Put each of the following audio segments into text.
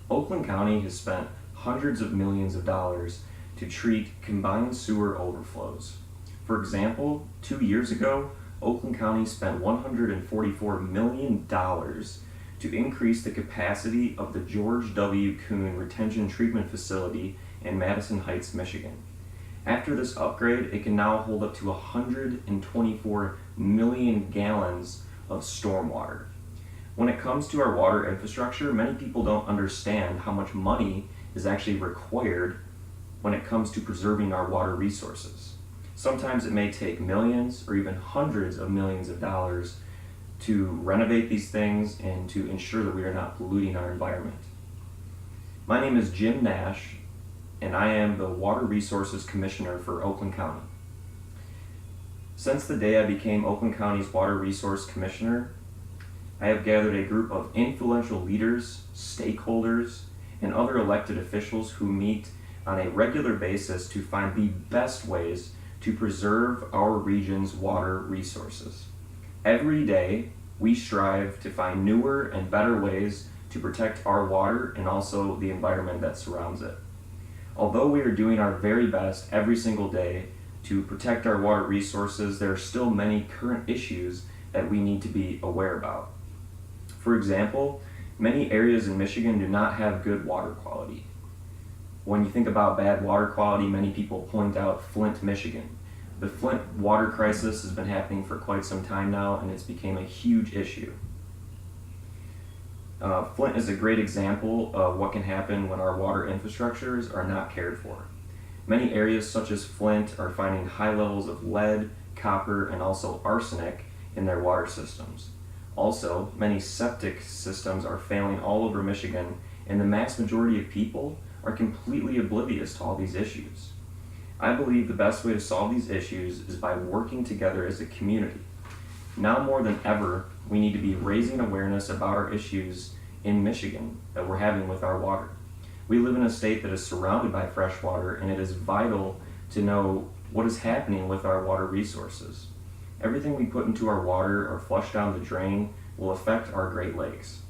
Oakland County has spent hundreds of millions of dollars to treat combined sewer overflows. For example, 2 years ago, Oakland County spent $144 million to increase the capacity of the George W. Kuhn Retention Treatment Facility in Madison Heights, Michigan. After this upgrade, it can now hold up to 124 million gallons of stormwater. When it comes to our water infrastructure, many people don't understand how much money is actually required when it comes to preserving our water resources. Sometimes it may take millions or even hundreds of millions of dollars to renovate these things and to ensure that we are not polluting our environment. My name is Jim Nash, and I am the Water Resources Commissioner for Oakland County. Since the day I became Oakland County's Water Resource Commissioner, I have gathered a group of influential leaders, stakeholders, and other elected officials who meet on a regular basis to find the best ways to preserve our region's water resources. Every day, we strive to find newer and better ways to protect our water and also the environment that surrounds it. Although we are doing our very best every single day to protect our water resources, there are still many current issues that we need to be aware about. For example, many areas in Michigan do not have good water quality. When you think about bad water quality, many people point out Flint, Michigan. The Flint water crisis has been happening for quite some time now, and it's become a huge issue. Flint is a great example of what can happen when our water infrastructures are not cared for. Many areas such as Flint are finding high levels of lead, copper, and also arsenic in their water systems. Also, many septic systems are failing all over Michigan, and the mass majority of people are completely oblivious to all these issues. I believe the best way to solve these issues is by working together as a community. Now more than ever, we need to be raising awareness about our issues in Michigan that we're having with our water. We live in a state that is surrounded by fresh water, and it is vital to know what is happening with our water resources. Everything we put into our water or flush down the drain will affect our Great Lakes.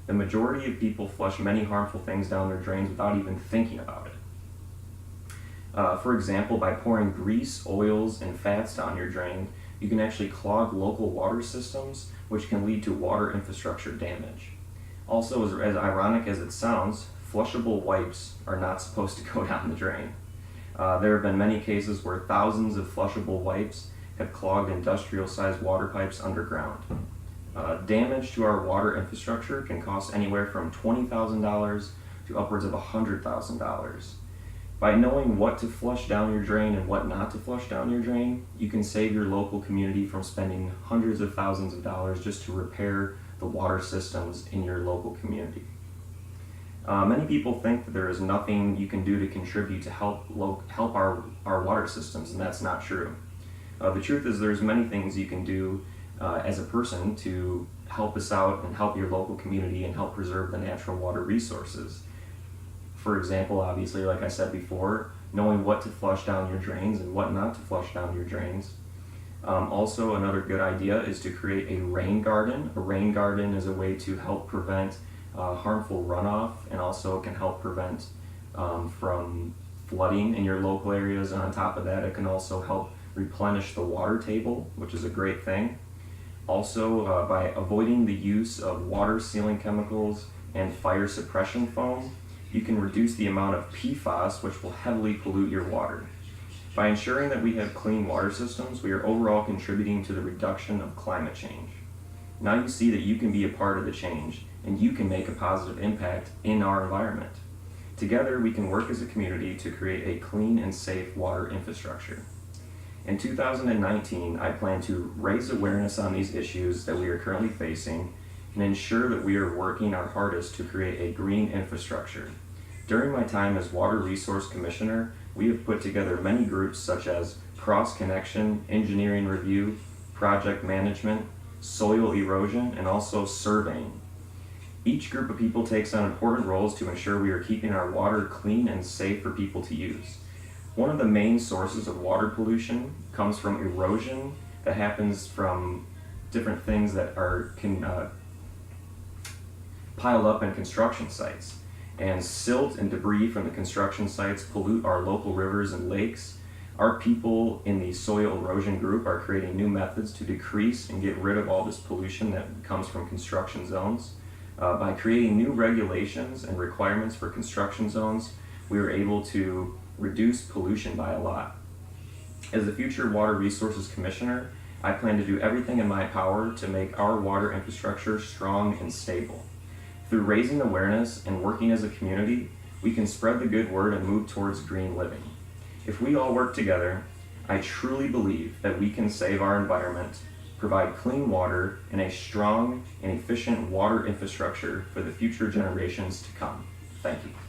The majority of people flush many harmful things down their drains without even thinking about it. For example, by pouring grease, oils, and fats down your drain, you can actually clog local water systems, which can lead to water infrastructure damage. Also, as ironic as it sounds, flushable wipes are not supposed to go down the drain. There have been many cases where thousands of flushable wipes have clogged industrial-sized water pipes underground. Damage to our water infrastructure can cost anywhere from $20,000 to upwards of $100,000. By knowing what to flush down your drain and what not to flush down your drain, you can save your local community from spending hundreds of thousands of dollars just to repair the water systems in your local community. Many people think that there is nothing you can do to contribute to help our water systems, and that's not true. The truth is there's many things you can do as a person to help us out and help your local community and help preserve the natural water resources. For example, obviously, like I said before, knowing what to flush down your drains and what not to flush down your drains. Also, another good idea is to create a rain garden. A rain garden is a way to help prevent harmful runoff, and also can help prevent from flooding in your local areas. And on top of that, it can also help replenish the water table, which is a great thing. Also, by avoiding the use of water sealing chemicals and fire suppression foam, you can reduce the amount of PFAS, which will heavily pollute your water. By ensuring that we have clean water systems, we are overall contributing to the reduction of climate change. Now you see that you can be a part of the change, and you can make a positive impact in our environment. Together, we can work as a community to create a clean and safe water infrastructure. In 2019, I plan to raise awareness on these issues that we are currently facing and ensure that we are working our hardest to create a green infrastructure. During my time as Water Resource Commissioner, we have put together many groups such as Cross Connection, Engineering Review, Project Management, Soil Erosion, and also Surveying. Each group of people takes on important roles to ensure we are keeping our water clean and safe for people to use. One of the main sources of water pollution comes from erosion that happens from different things that are piled up in construction sites. and silt and debris from the construction sites pollute our local rivers and lakes. Our people in the soil erosion group are creating new methods to decrease and get rid of all this pollution that comes from construction zones. By creating new regulations and requirements for construction zones, we were able to reduce pollution by a lot. As the future Water Resources Commissioner, I plan to do everything in my power to make our water infrastructure strong and stable. Through raising awareness and working as a community, we can spread the good word and move towards green living. If we all work together, I truly believe that we can save our environment, provide clean water, and a strong and efficient water infrastructure for the future generations to come. Thank you.